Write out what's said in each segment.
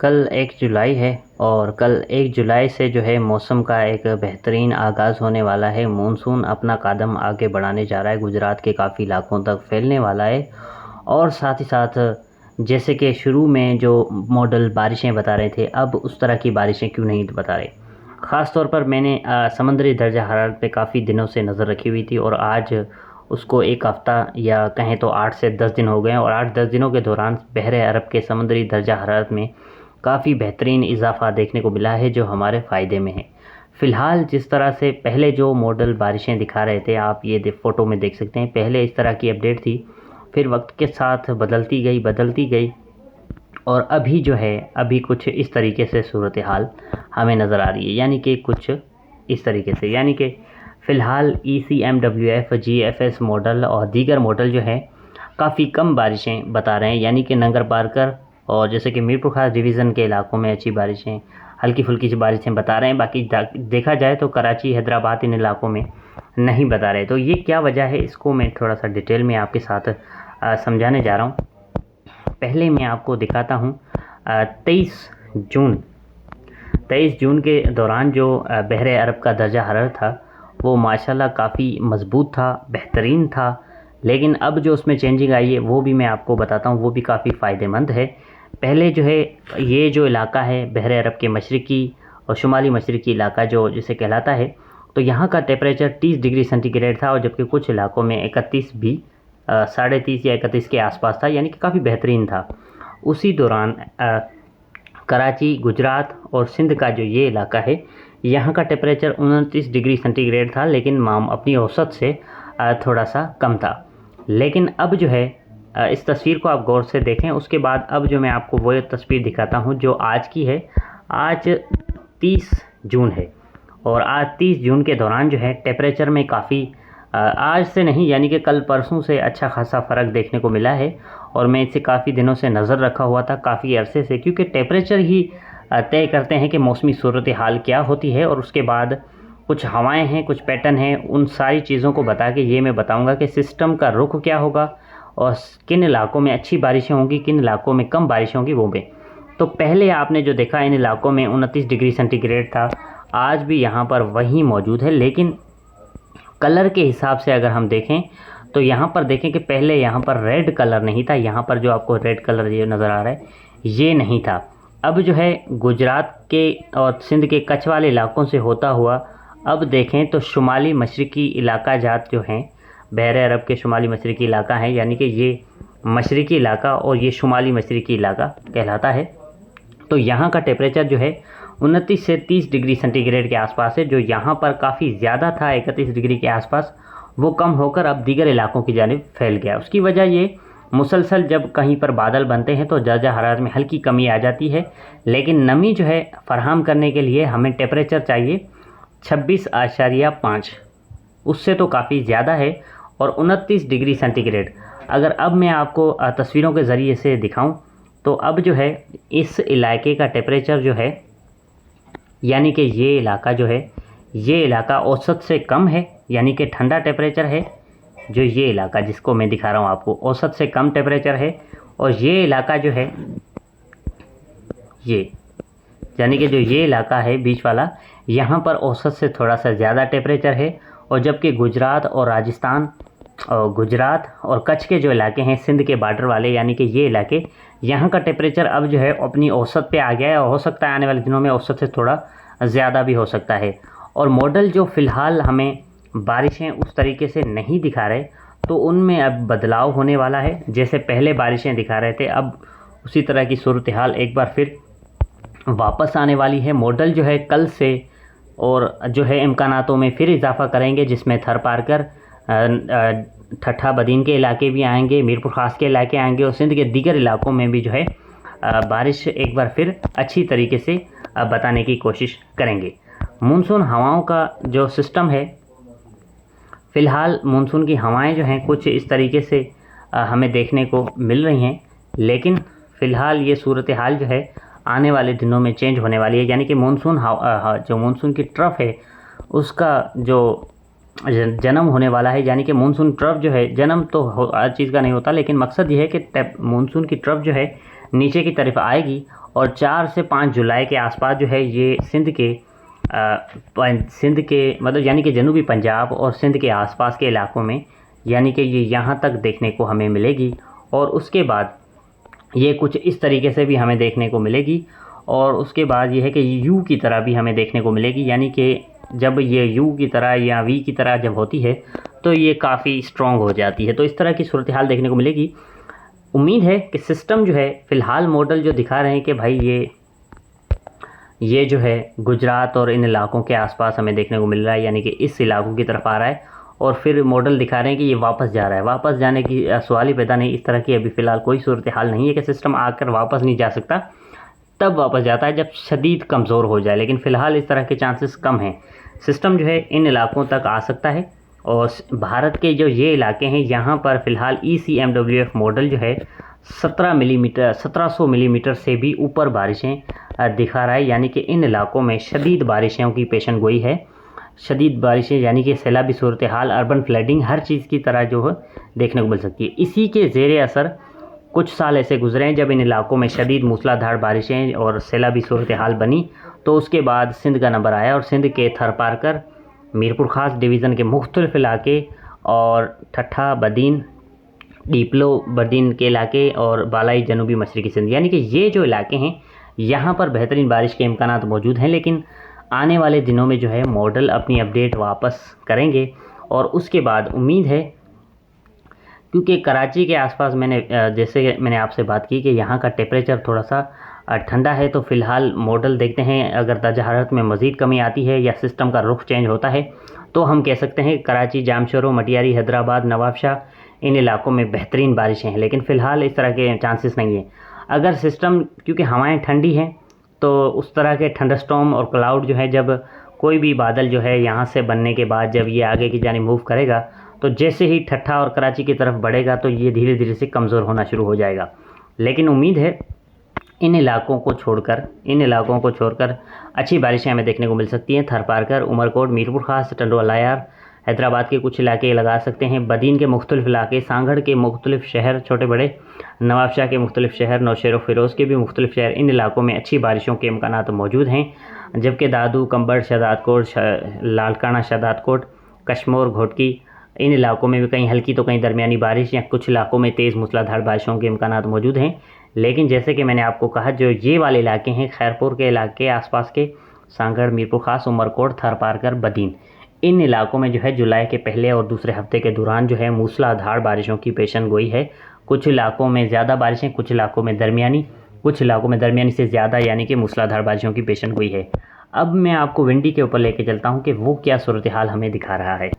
कल 1 जुलाई है और कल 1 जुलाई से जो है मौसम का एक बेहतरीन आगाज़ होने वाला है। मानसून अपना कदम आगे बढ़ाने जा रहा है, गुजरात के काफ़ी इलाकों तक फैलने वाला है। और साथ ही साथ जैसे कि शुरू में जो मॉडल बारिशें बता रहे थे, अब उस तरह की बारिशें क्यों नहीं बता रहे। ख़ास तौर पर मैंने समुद्री दर्जा हरारत पे काफ़ी दिनों से नज़र रखी हुई थी और आज उसको 1 हफ़्ता या कहें तो 8 से 10 दिन हो गए हैं और 8-10 दिनों के दौरान बहरे अरब के समुद्री दर्जा हरारत में काफ़ी बेहतरीन इजाफा देखने को मिला है, जो हमारे फ़ायदे में है। फ़िलहाल जिस तरह से पहले जो मॉडल बारिशें दिखा रहे थे, आप ये फ़ोटो में देख सकते हैं, पहले इस तरह की अपडेट थी, फिर वक्त के साथ बदलती गई और अभी जो है, अभी कुछ इस तरीके से सूरत हाल हमें नज़र आ रही है। यानी कि कुछ इस तरीके से, यानी कि फ़िलहाल ECMWF, GFS मॉडल और दीगर मॉडल जो है काफ़ी कम बारिशें बता रहे हैं। यानी कि नंगर पारकर और जैसे कि मीरपुर खास डिवीज़न के इलाकों में अच्छी बारिशें, हल्की फुल्की सी बारिशें बता रहे हैं। बाकी देखा जाए तो कराची, हैदराबाद इन इलाकों में नहीं बता रहे। तो ये क्या वजह है, इसको मैं थोड़ा सा डिटेल में आपके साथ समझाने जा रहा हूँ। पहले मैं आपको दिखाता हूँ 23 जून के दौरान जो बहरे अरब का दर्जा हरारत था वो माशाल्लाह काफ़ी मज़बूत था, बेहतरीन था। लेकिन अब जो उसमें चेंजिंग आई है वो भी मैं आपको बताता हूँ, वो भी काफ़ी फ़ायदेमंद है। पहले जो है ये जो इलाका है बहरे अरब के मशरक़ी और शुमाली मशरक़ी इलाका जो जिसे कहलाता है, तो यहाँ का टेम्परेचर 30 डिग्री सेंटीग्रेड था और जबकि कुछ इलाकों में 31 भी 30.5 या 31 के आसपास था, यानी कि काफ़ी बेहतरीन था। उसी दौरान कराची, गुजरात और सिंध का जो ये इलाका है, यहाँ का टेम्परेचर 29 डिग्री सेंटीग्रेड था, लेकिन अपनी औसत से थोड़ा सा कम था। लेकिन अब जो है इस तस्वीर को आप गौर से देखें, उसके बाद अब जो मैं आपको वो तस्वीर दिखाता हूँ जो आज की है। आज 30 जून है और आज 30 जून के दौरान जो है टेम्परेचर में काफ़ी आज से नहीं, यानी कि कल परसों से अच्छा खासा फ़र्क देखने को मिला है। और मैं इसे काफ़ी दिनों से नज़र रखा हुआ था, काफ़ी अरसे से, क्योंकि टेम्परेचर ही तय करते हैं कि मौसमी सूरत हाल क्या होती है। और उसके बाद कुछ हवाएं हैं, कुछ पैटर्न हैं, उन सारी चीज़ों को बता के ये मैं बताऊंगा कि सिस्टम का रुख क्या होगा और किन इलाकों में अच्छी बारिशें होंगी, किन इलाकों में कम बारिशें होंगी, वो भी। तो पहले आपने जो देखा इन इलाकों में 29 डिग्री सेंटीग्रेड था, आज भी यहाँ पर वही मौजूद है। लेकिन कलर के हिसाब से अगर हम देखें तो यहाँ पर देखें कि पहले यहाँ पर रेड कलर नहीं था, यहाँ पर जो आपको रेड कलर ये नज़र आ रहा है ये नहीं था। अब जो है गुजरात के और सिंध के कच्छ वाले इलाकों से होता हुआ अब देखें तो शुमाली मशरक़ी इलाका जात जो हैं, बहरे अरब के शुमाली मशरक़ी इलाका है, यानी कि ये मशरक़ी इलाका और ये शुमाली मशरक़ी इलाका कहलाता है। तो यहाँ का टेम्परेचर जो है 29 से 30 डिग्री सेंटीग्रेड के आसपास है, जो यहाँ पर काफ़ी ज़्यादा था 31 डिग्री के आसपास, वो कम होकर अब दीगर इलाकों की जानिब फैल गया। उसकी वजह ये मुसलसल जब कहीं पर बादल बनते हैं तो दर्जा हरारत में हल्की कमी आ जाती है, लेकिन नमी जो है फराहम करने के लिए हमें टेम्परेचर चाहिए 26.5, उससे तो काफ़ी ज़्यादा है, और 29 डिग्री सेंटीग्रेड। अगर अब मैं आपको तस्वीरों के ज़रिए से दिखाऊं तो अब जो है इस इलाके का टेम्परेचर जो है, यानी कि ये इलाका जो है, ये इलाका औसत से कम है, यानी कि ठंडा टेम्परेचर है। जो ये इलाका जिसको मैं दिखा रहा हूँ आपको, औसत से कम टेम्परेचर है। और ये इलाका जो है, ये यानी कि जो ये इलाका है बीच वाला, यहाँ पर औसत से थोड़ा सा ज़्यादा टेम्परेचर है। और जबकि गुजरात और राजस्थान और गुजरात और कच्छ के जो इलाके हैं, सिंध के बॉर्डर वाले, यानी कि ये इलाके, यहाँ का टेम्परेचर अब जो है अपनी औसत पे आ गया है और हो सकता है आने वाले दिनों में औसत से थोड़ा ज़्यादा भी हो सकता है। और मॉडल जो फ़िलहाल हमें बारिशें उस तरीके से नहीं दिखा रहे, तो उनमें अब बदलाव होने वाला है। जैसे पहले बारिशें दिखा रहे थे, अब उसी तरह की सूरत हाल एक बार फिर वापस आने वाली है। मॉडल जो है कल से और जो है इम्कानातों में फिर इजाफा करेंगे, जिसमें थर पारकर, ठट्ठा बदीन के इलाके भी आएंगे, मीरपुर खास के इलाके आएंगे और सिंध के दीगर इलाकों में भी जो है बारिश एक बार फिर अच्छी तरीके से बताने की कोशिश करेंगे। मानसून हवाओं का जो सिस्टम है, फ़िलहाल मानसून की हवाएं जो हैं कुछ इस तरीके से हमें देखने को मिल रही हैं, लेकिन फ़िलहाल ये सूरत हाल जो है आने वाले दिनों में चेंज होने वाली है। यानी कि मानसून जो मानसून की ट्रफ है उसका जो जन्म होने वाला है, यानी कि मानसून ट्रफ जो है, जन्म तो हर चीज़ का नहीं होता, लेकिन मकसद ये है कि मानसून की ट्रफ जो है नीचे की तरफ आएगी और 4 से 5 जुलाई के आसपास जो है ये सिंध के मतलब यानी कि जनूबी पंजाब और सिंध के आसपास के इलाकों में यानी कि ये यहाँ तक देखने को हमें मिलेगी। और उसके बाद ये कुछ इस तरीके से भी हमें देखने को मिलेगी। और उसके बाद ये है कि यू की तरह भी हमें देखने को मिलेगी, यानी कि जब ये यू की तरह या वी की तरह जब होती है तो ये काफ़ी स्ट्रॉन्ग हो जाती है। तो इस तरह की सूरत हाल देखने को मिलेगी। उम्मीद है कि सिस्टम जो है फ़िलहाल मॉडल जो दिखा रहे हैं कि भाई ये जो है गुजरात और इन इलाकों के आसपास हमें देखने को मिल रहा है, यानी कि इस इलाकों की तरफ आ रहा है। और फिर मॉडल दिखा रहे हैं कि ये वापस जा रहा है। वापस जाने की सवाल ही पैदा नहीं। इस तरह की अभी फ़िलहाल कोई सूरत हाल नहीं है कि सिस्टम आकर वापस नहीं जा सकता। तब वापस जाता है जब शदीद कमज़ोर हो जाए, लेकिन फ़िलहाल इस तरह के चांसेस कम हैं। सिस्टम जो है इन इलाकों तक आ सकता है। और भारत के जो ये इलाके हैं यहाँ पर फ़िलहाल ECMWF मॉडल जो है 1700 मिलीमीटर से भी ऊपर बारिशें दिखा रहा है, यानी कि इन इलाकों में शदीद बारिशों की पेशन गोई है। शदीद बारिशें यानी कि सैलाबी सूरत हाल, अर्बन फ्लडिंग, हर चीज़ की तरह जो है देखने को मिल सकती है। इसी के ज़ेर असर कुछ साल ऐसे गुजरे हैं जब इन इलाकों में शदीद मूसलाधार बारिशें और सैलाबी सूरत हाल बनी। तो उसके बाद सिंध का नंबर आया और सिंध के थरपारकर, मीरपुर ख़ास डिवीज़न के मुख्तलिफ इलाके और ठट्ठा, बदीन, डीपलो बदीन के इलाके और बालाई जनूबी मशरक़ी सिंध, यानी कि ये जो इलाके हैं यहाँ पर बेहतरीन बारिश के इम्कानात मौजूद हैं। लेकिन आने वाले दिनों में जो है मॉडल अपनी अपडेट वापस करेंगे। और उसके बाद उम्मीद है, क्योंकि कराची के आसपास जैसे मैंने आपसे बात की कि यहाँ का टेम्परेचर थोड़ा सा ठंडा है, तो फ़िलहाल मॉडल देखते हैं अगर दर्जा हरारत में मज़ीद कमी आती है या सिस्टम का रुख चेंज होता है तो हम कह सकते हैं कराची, जामशोरो, मटियारी, हैदराबाद, नवाबशाह, इन इलाकों में बेहतरीन बारिशें हैं। लेकिन फ़िलहाल इस तरह के चांसेस नहीं हैं। अगर सिस्टम, क्योंकि हवाएं ठंडी हैं, तो उस तरह के थंडरस्टॉर्म और क्लाउड जो है, जब कोई भी बादल जो है यहाँ से बनने के बाद जब ये आगे की जानिब मूव करेगा तो जैसे ही ठट्ठा और कराची की तरफ बढ़ेगा तो ये धीरे धीरे से कमज़ोर होना शुरू हो जाएगा। लेकिन उम्मीद है इन इलाकों को छोड़कर अच्छी बारिशें हमें देखने को मिल सकती हैं। थरपारकर, उमरकोट, मीरपुर ख़ास, टंडोलायार, हैदराबाद के कुछ इलाके लगा सकते हैं, बदीन के मुख्तलिफ इलाके, सांगड़ के मुख्तलिफ शहर छोटे बड़े, नवाबशाह के मुख्तलिफ शहर, नौशेर फ़िरोज़ के भी मुख्तलिफ शहर, इन इलाकों में अच्छी बारिशों के इम्कानात मौजूद हैं। जबकि दादू, कंबड़, शहजादकोट, लालकाना, शहजादकोट, कश्मोर, घोटकी, इन इलाकों में भी कहीं हल्की तो कहीं दरमियानी बारिश या कुछ इलाकों में तेज़ मूसलाधार बारिशों के इम्कानात मौजूद हैं। लेकिन जैसे कि मैंने आपको कहा, जो ये वाले इलाके हैं, खैरपुर के इलाके, आसपास के सांगड़, मीरपुर ख़ास, उमरकोट, थरपारकर, बदीन, इन इलाकों में जो है जुलाई के पहले और दूसरे हफ्ते के दौरान जो है मूसलाधार बारिशों की पेशन गोई है। कुछ इलाकों में ज़्यादा बारिशें, कुछ इलाकों में दरमियानी, कुछ इलाकों में दरमियानी से ज़्यादा, यानी कि मूसलाधार बारिशों की पेशन गोई है। अब मैं आपको विंडी के ऊपर लेके चलता हूँ कि वो क्या सूरत हाल हमें दिखा रहा है।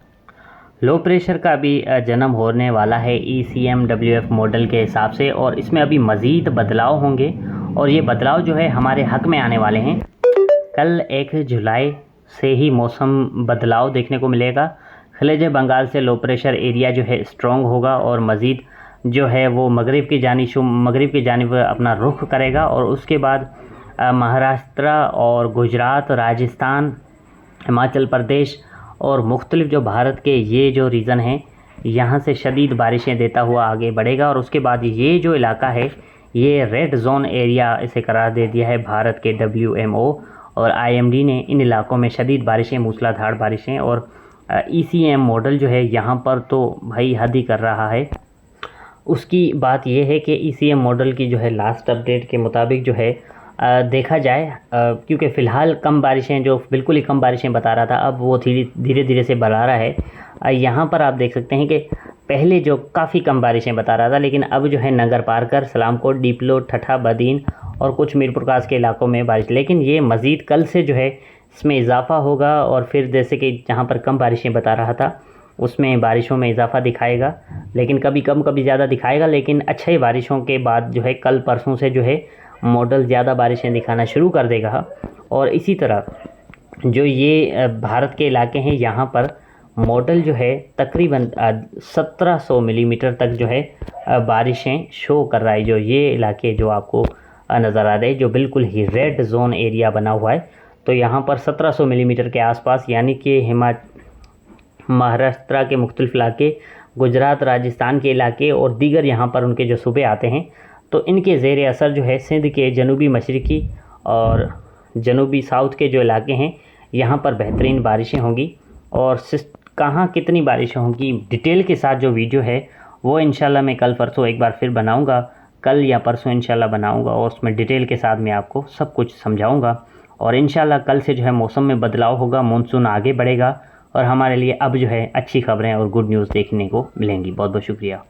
लो प्रेशर का भी जन्म होने वाला है ECMWF मॉडल के हिसाब से, और इसमें अभी मज़ीद बदलाव होंगे और ये बदलाव जो है हमारे हक़ में आने वाले हैं। कल 1 जुलाई से ही मौसम बदलाव देखने को मिलेगा। खलीज बंगाल से लो प्रेशर एरिया जो है स्ट्रॉन्ग होगा और मज़ीद जो है वो मगरिब की जानिब अपना रुख करेगा। और उसके बाद महाराष्ट्र और गुजरात, राजस्थान, हिमाचल प्रदेश और मुख्तलिफ जो भारत के ये जो रीज़न हैं, यहाँ से शदीद बारिशें देता हुआ आगे बढ़ेगा। और उसके बाद ये जो इलाका है ये रेड जोन एरिया इसे करार दे दिया है भारत के WMO और IMD ने। इन इलाकों में शदीद बारिशें, मूसलाधार बारिशें, और ECM मॉडल जो है यहाँ पर तो भाई हद ही कर रहा है। उसकी बात यह है कि ECM मॉडल की जो है लास्ट अपडेट के मुताबिक जो है देखा जाए, क्योंकि फ़िलहाल कम बारिशें, जो बिल्कुल ही कम बारिशें बता रहा था, अब वो धीरे धीरे से बढ़ा रहा है। यहाँ पर आप देख सकते हैं कि पहले जो काफ़ी कम बारिशें बता रहा था, लेकिन अब जो है नगर पारकर, सलामकोट, डीपलो, ठट्ठा, बदीन और कुछ मीरपुर खास के इलाकों में बारिश। लेकिन ये मज़ीद कल से जो है इसमें इजाफ़ा होगा और फिर जैसे कि जहाँ पर कम बारिशें बता रहा था उसमें बारिशों में इजाफ़ा दिखाएगा, लेकिन कभी कम कभी ज़्यादा दिखाएगा। लेकिन अच्छी बारिशों के बाद जो है कल परसों से जो है मॉडल ज़्यादा बारिशें दिखाना शुरू कर देगा। और इसी तरह जो ये भारत के इलाके हैं यहाँ पर मॉडल जो है तकरीबन 1700 मिलीमीटर तक जो है बारिशें शो कर रहा है। जो ये इलाके जो आपको नज़र आ रहे हैं, जो बिल्कुल ही रेड जोन एरिया बना हुआ है, तो यहाँ पर 1700 मिलीमीटर के आसपास, यानी कि महाराष्ट्र के मुख्तलिफ इलाके, गुजरात, राजस्थान के इलाके और दीगर यहाँ पर उनके जो सूबे आते हैं, तो इनके ज़ेर असर जो है सिंध के जनूबी मशरक़ी और जनूबी साउथ के जो इलाके हैं यहाँ पर बेहतरीन बारिशें होंगी। और कहाँ कितनी बारिशें होंगी डिटेल के साथ जो वीडियो है वो इंशाल्लाह मैं कल परसों एक बार फिर बनाऊँगा, कल या परसों इंशाल्लाह बनाऊँगा, और उसमें डिटेल के साथ मैं आपको सब कुछ समझाऊँगा। और इंशाल्लाह कल से जो है मौसम में बदलाव होगा, मानसून आगे बढ़ेगा और हमारे लिए अब जो है अच्छी खबरें और गुड न्यूज़ देखने को मिलेंगी। बहुत बहुत शुक्रिया।